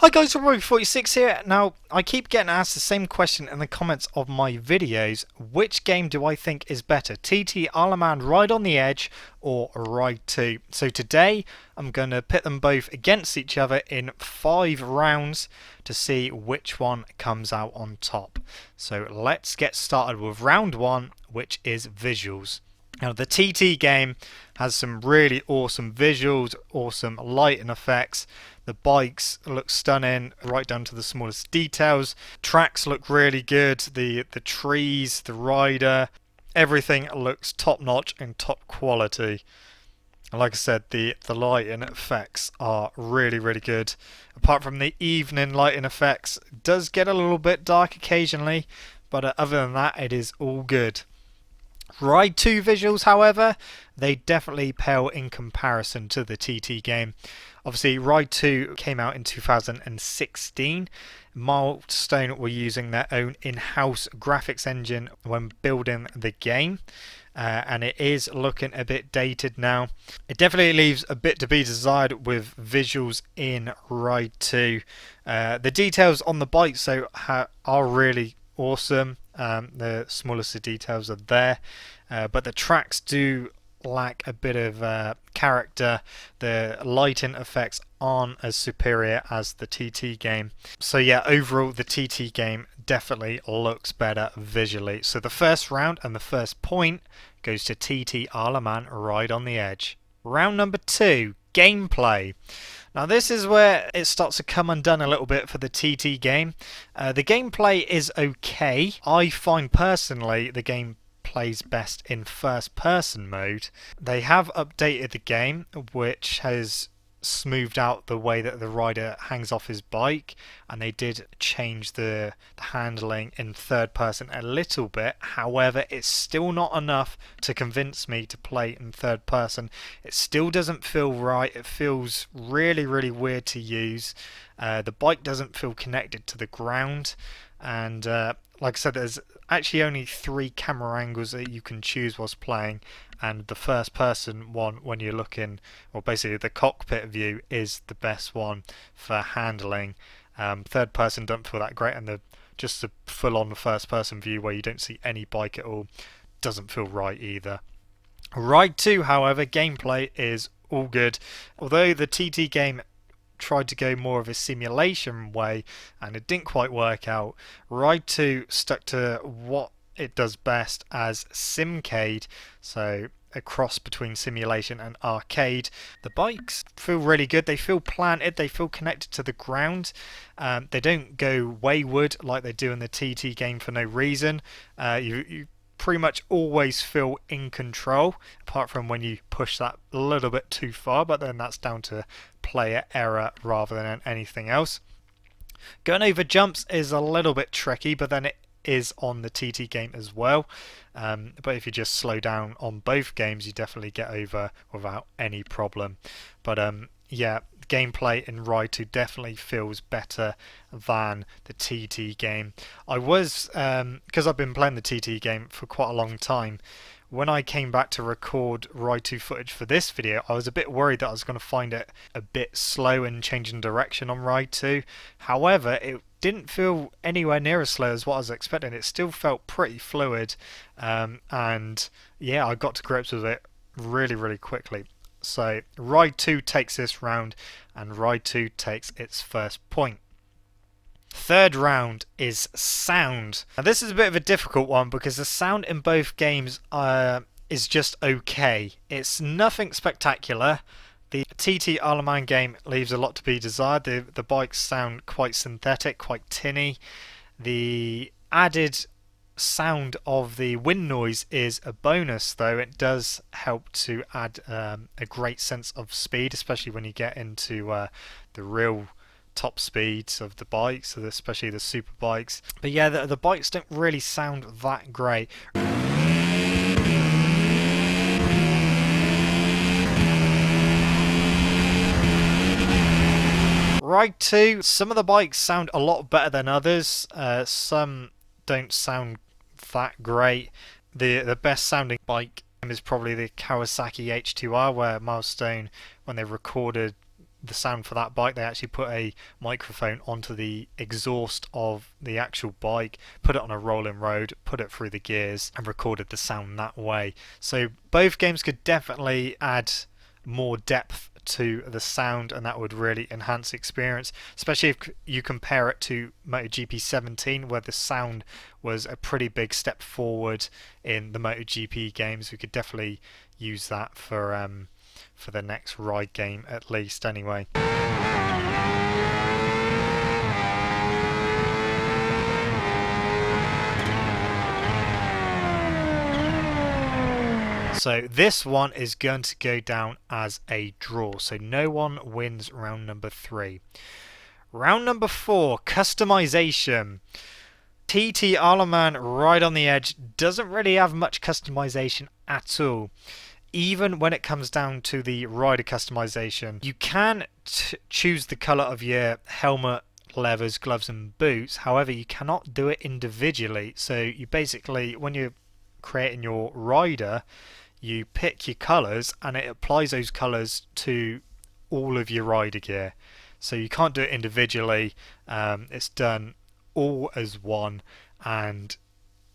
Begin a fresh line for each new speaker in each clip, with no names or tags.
Hi guys, Robbie46 here. Now, I keep getting asked the same question in the comments of my videos. Which game do I think is better? TT Alaman Ride on the Edge or Ride 2? So today, I'm going to pit them both against each other in 5 rounds to see which one comes out on top. So let's get started with round 1, which is visuals. Now, the TT game has some really awesome visuals, awesome lighting effects. The bikes look stunning right down to the smallest details. Tracks look really good. The trees, the rider, everything looks top notch and top quality. And like I said, the lighting effects are really, really good. Apart from the evening lighting effects, it does get a little bit dark occasionally, but other than that, it is all good. Ride 2 visuals, however, they definitely pale in comparison to the TT game. Obviously, Ride 2 came out in 2016. Milestone were using their own in-house graphics engine when building the game. And it is looking a bit dated now. It definitely leaves a bit to be desired with visuals in Ride 2. The details on the bikes are really awesome. The smallest of details are there, but the tracks do lack a bit of character. The lighting effects aren't as superior as the TT game. So yeah, overall the TT game definitely looks better visually. So the first round and the first point goes to TT Alaman Ride on the Edge. Round number 2, gameplay. Now this is where it starts to come undone a little bit for the TT game. The gameplay is okay. I find personally the game plays best in first person mode. They have updated the game, which has smoothed out the way that the rider hangs off his bike, and they did change the handling in third person a little bit. However, it's still not enough to convince me to play in third person. It still doesn't feel right. It feels really, really weird to use. The bike doesn't feel connected to the ground, and like I said, there's actually only 3 camera angles that you can choose whilst playing, and the first person one, when you're looking, or basically the cockpit view, is the best one for handling. Third person don't feel that great, and just the full on first person view where you don't see any bike at all doesn't feel right either. Ride 2, however, gameplay is all good. Although the TT game tried to go more of a simulation way and it didn't quite work out, Ride 2 stuck to what it does best as Simcade, so a cross between simulation and arcade. The bikes feel really good. They feel planted, they feel connected to the ground. They don't go wayward like they do in the TT game for no reason. You pretty much always feel in control, apart from when you push that a little bit too far, but then that's down to player error rather than anything else. Going over jumps is a little bit tricky, but then it is on the TT game as well. But if you just slow down on both games, you definitely get over without any problem. But yeah, gameplay in Ride 2 definitely feels better than the TT game. I was, because I've been playing the TT game for quite a long time, when I came back to record Ride 2 footage for this video, I was a bit worried that I was going to find it a bit slow and changing direction on Ride 2. However, it didn't feel anywhere near as slow as what I was expecting. It still felt pretty fluid, and yeah, I got to grips with it really, really quickly. So Ride 2 takes this round, and Ride 2 takes its first point. Third round is sound. Now this is a bit of a difficult one because the sound in both games is just okay. It's nothing spectacular. The TT Alaman game leaves a lot to be desired. The bikes sound quite synthetic, quite tinny. The added sound of the wind noise is a bonus, though. It does help to add a great sense of speed, especially when you get into the real top speeds of the bikes, especially the super bikes. But yeah, the bikes don't really sound that great. Ride 2, some of the bikes sound a lot better than others. Some don't sound that great. The best sounding bike is probably the Kawasaki H2R, where Milestone, when they recorded the sound for that bike. They actually put a microphone onto the exhaust of the actual bike, put it on a rolling road, put it through the gears, and recorded the sound that way. So both games could definitely add more depth to the sound, and that would really enhance the experience, especially if you compare it to MotoGP 17, where the sound was a pretty big step forward in the MotoGP games. We could definitely use that for the next ride game, at least anyway. So this one is going to go down as a draw, so no one wins round number 3. Round number 4, customization. TT Aleman right on the edge doesn't really have much customization at all. Even when it comes down to the rider customization, you can choose the colour of your helmet, levers, gloves and boots. However, you cannot do it individually. So you basically, when you're creating your rider, you pick your colours and it applies those colours to all of your rider gear. So you can't do it individually. It's done all as one, and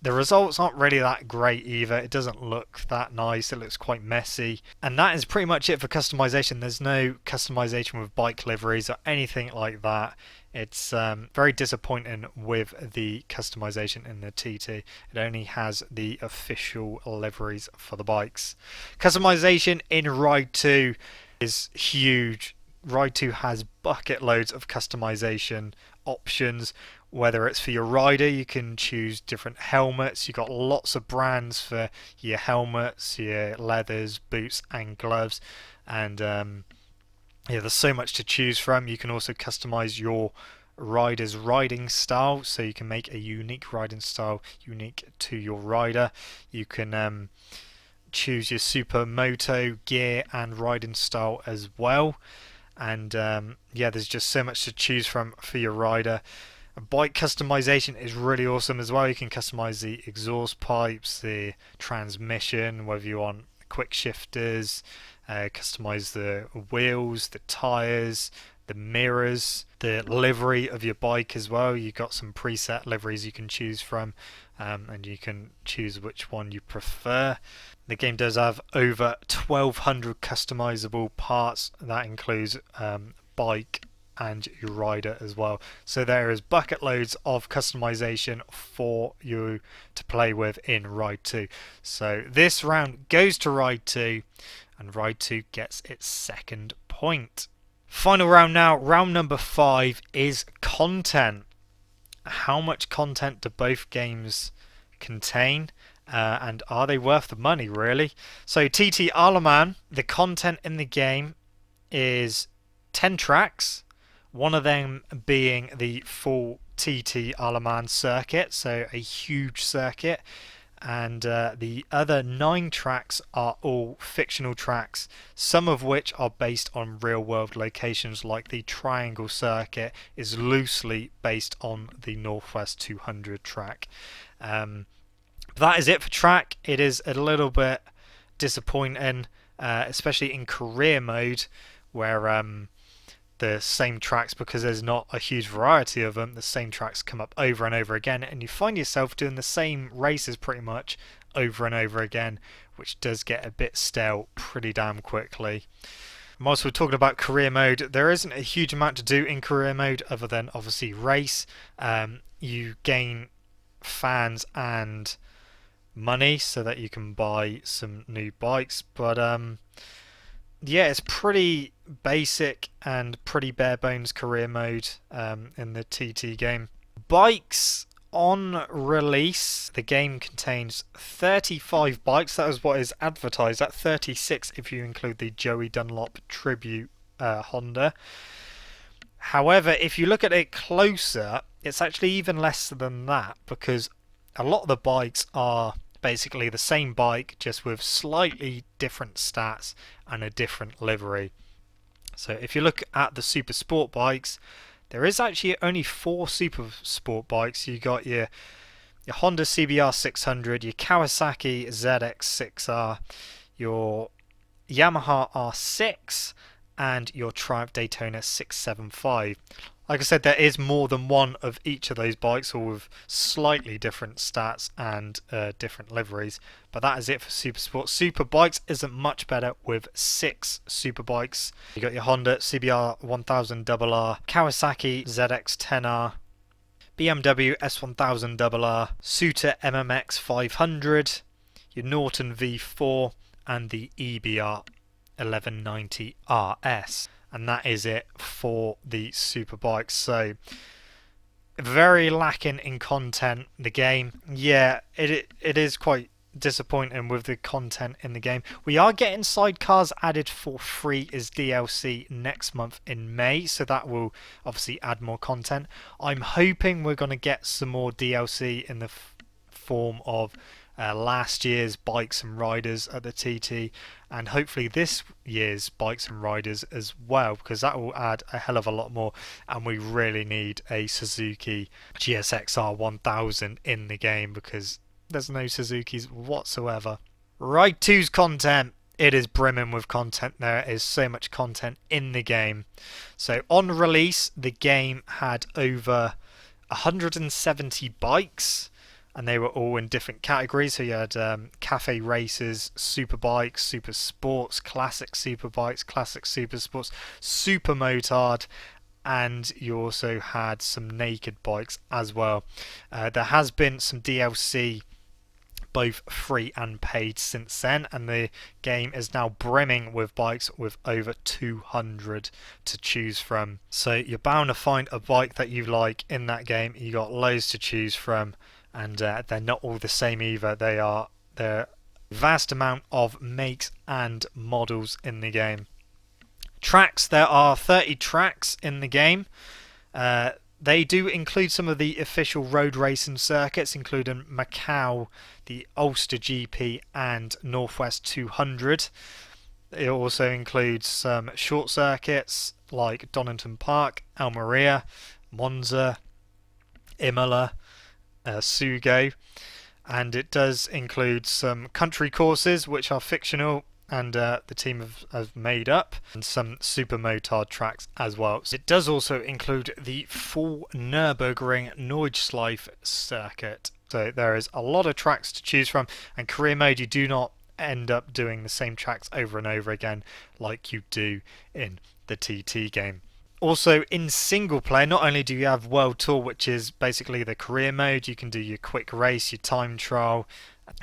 the results aren't really that great either. It doesn't look that nice. It looks quite messy. And that is pretty much it for customization. There's no customization with bike liveries or anything like that. It's very disappointing with the customization in the TT. It only has the official liveries for the bikes. Customization in Ride 2 is huge. Ride 2 has bucket loads of customization options. Whether it's for your rider, you can choose different helmets. You've got lots of brands for your helmets, your leathers, boots and gloves. And yeah, there's so much to choose from. You can also customize your rider's riding style, so you can make a unique riding style unique to your rider. You can choose your supermoto gear and riding style as well. And yeah, there's just so much to choose from for your rider. Bike customization is really awesome as well. You can customize the exhaust pipes, the transmission, whether you want quick shifters, customize the wheels, the tires, the mirrors, the livery of your bike as well. You've got some preset liveries you can choose from, and you can choose which one you prefer. The game does have over 1,200 customizable parts. That includes bike and your rider as well. So there is bucket loads of customization for you to play with in Ride 2. So this round goes to Ride 2, and Ride 2 gets its second point. Final round now, round number 5 is content. How much content do both games contain? And are they worth the money, really? So TT Aleman, the content in the game is 10 tracks, one of them being the full TT Aleman circuit, so a huge circuit, and the other 9 tracks are all fictional tracks, some of which are based on real world locations, like the Triangle circuit is loosely based on the Northwest 200 track. That is it for track. It is a little bit disappointing, especially in career mode, where the same tracks, because there's not a huge variety of them, the same tracks come up over and over again, and you find yourself doing the same races pretty much over and over again, which does get a bit stale pretty damn quickly. Whilst we're talking about career mode, there isn't a huge amount to do in career mode other than obviously race. You gain fans and money so that you can buy some new bikes, but yeah, it's pretty basic and pretty bare bones career mode in the TT game. Bikes on release, the game contains 35 bikes. That is what is advertised. At 36 if you include the Joey Dunlop Tribute Honda. However, if you look at it closer, it's actually even less than that, because a lot of the bikes are basically the same bike, just with slightly different stats and a different livery. So if you look at the super sport bikes, there is actually only 4 super sport bikes. You got your Honda CBR 600, your Kawasaki ZX6R, your Yamaha R6, and your Triumph Daytona 675. Like I said, there is more than one of each of those bikes, all with slightly different stats and different liveries. But that is it for Super Sport. Super Bikes isn't much better with 6 Super Bikes. You got your Honda CBR 1000RR, Kawasaki ZX-10R, BMW S1000RR, Suter MMX 500, your Norton V4, and the EBR 1190 RS. And that is it for the Superbikes. So very lacking in content. The game, yeah, it is quite disappointing with the content in the game. We are getting sidecars added for free as DLC next month in May, so that will obviously add more content. I'm hoping we're going to get some more DLC in the form of last year's Bikes and Riders at the TT, and hopefully this year's Bikes and Riders as well, because that will add a hell of a lot more, and we really need a Suzuki GSX-R 1000 in the game because there's no Suzukis whatsoever. Ride 2's content, it is brimming with content. There is so much content in the game. So on release, the game had over 170 bikes, and they were all in different categories. So you had cafe races, super bikes, super sports, classic super bikes, classic super sports, super motard, and you also had some naked bikes as well. There has been some DLC, both free and paid, since then, and the game is now brimming with bikes with over 200 to choose from. So you're bound to find a bike that you like in that game. You got loads to choose from, and they're not all the same either. They're a vast amount of makes and models in the game. Tracks, there are 30 tracks in the game. They do include some of the official road racing circuits, including Macau, the Ulster GP, and Northwest 200. It also includes some short circuits like Donington Park, Almeria, Monza, Imola, Sugo, and it does include some country courses which are fictional and the team have made up, and some super motard tracks as well. So it does also include the full Nürburgring Nordschleife circuit. So there is a lot of tracks to choose from, and career mode, you do not end up doing the same tracks over and over again like you do in the TT game. Also in single player, not only do you have World Tour, which is basically the career mode, you can do your quick race, your time trial,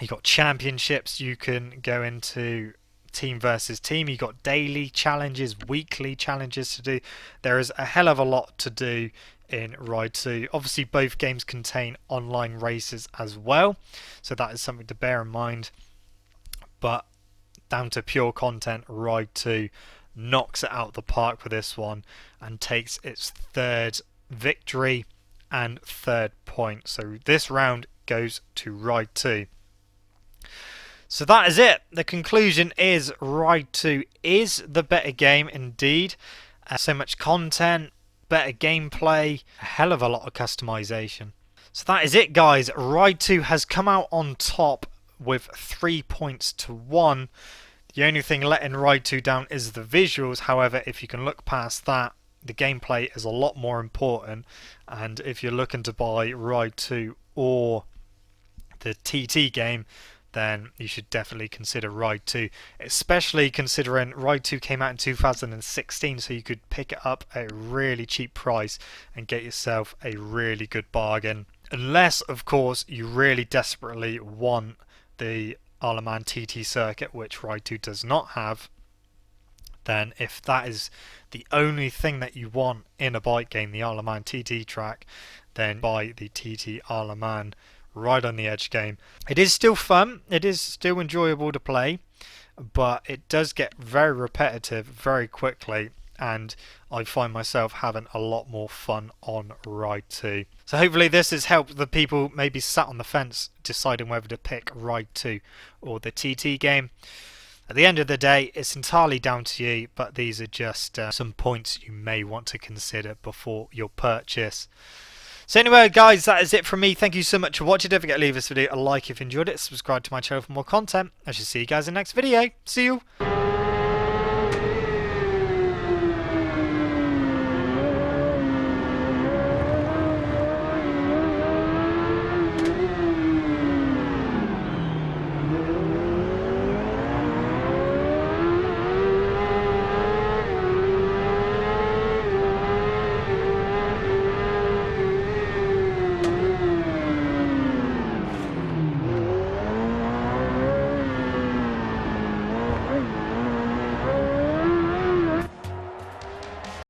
you got championships, you can go into team versus team, you got daily challenges, weekly challenges to do. There is a hell of a lot to do in Ride 2. Obviously both games contain online races as well, so that is something to bear in mind, but down to pure content, Ride 2 knocks it out of the park with this one and takes its 3rd victory and 3rd point. So this round goes to Ride 2. So that is it. The conclusion is Ride 2 is the better game indeed. So much content, better gameplay, a hell of a lot of customization. So that is it, guys. Ride 2 has come out on top with 3 points to 1. The only thing letting Ride 2 down is the visuals. However, if you can look past that, the gameplay is a lot more important. And if you're looking to buy Ride 2 or the TT game, then you should definitely consider Ride 2, especially considering Ride 2 came out in 2016, so you could pick it up at a really cheap price and get yourself a really good bargain. Unless, of course, you really desperately want the Isle of Man TT circuit, which Ride 2 does not have. Then if that is the only thing that you want in a bike game, the Isle of Man TT track, then buy the TT Isle of Man Ride on the Edge game. It is still fun, it is still enjoyable to play, but it does get very repetitive very quickly, and I find myself having a lot more fun on Ride 2. So hopefully this has helped the people maybe sat on the fence deciding whether to pick Ride 2 or the TT game. At the end of the day, it's entirely down to you, but these are just some points you may want to consider before your purchase. So anyway, guys, that is it from me. Thank you so much for watching. Don't forget to leave this video a like if you enjoyed it. Subscribe to my channel for more content. I shall see you guys in the next video. See you.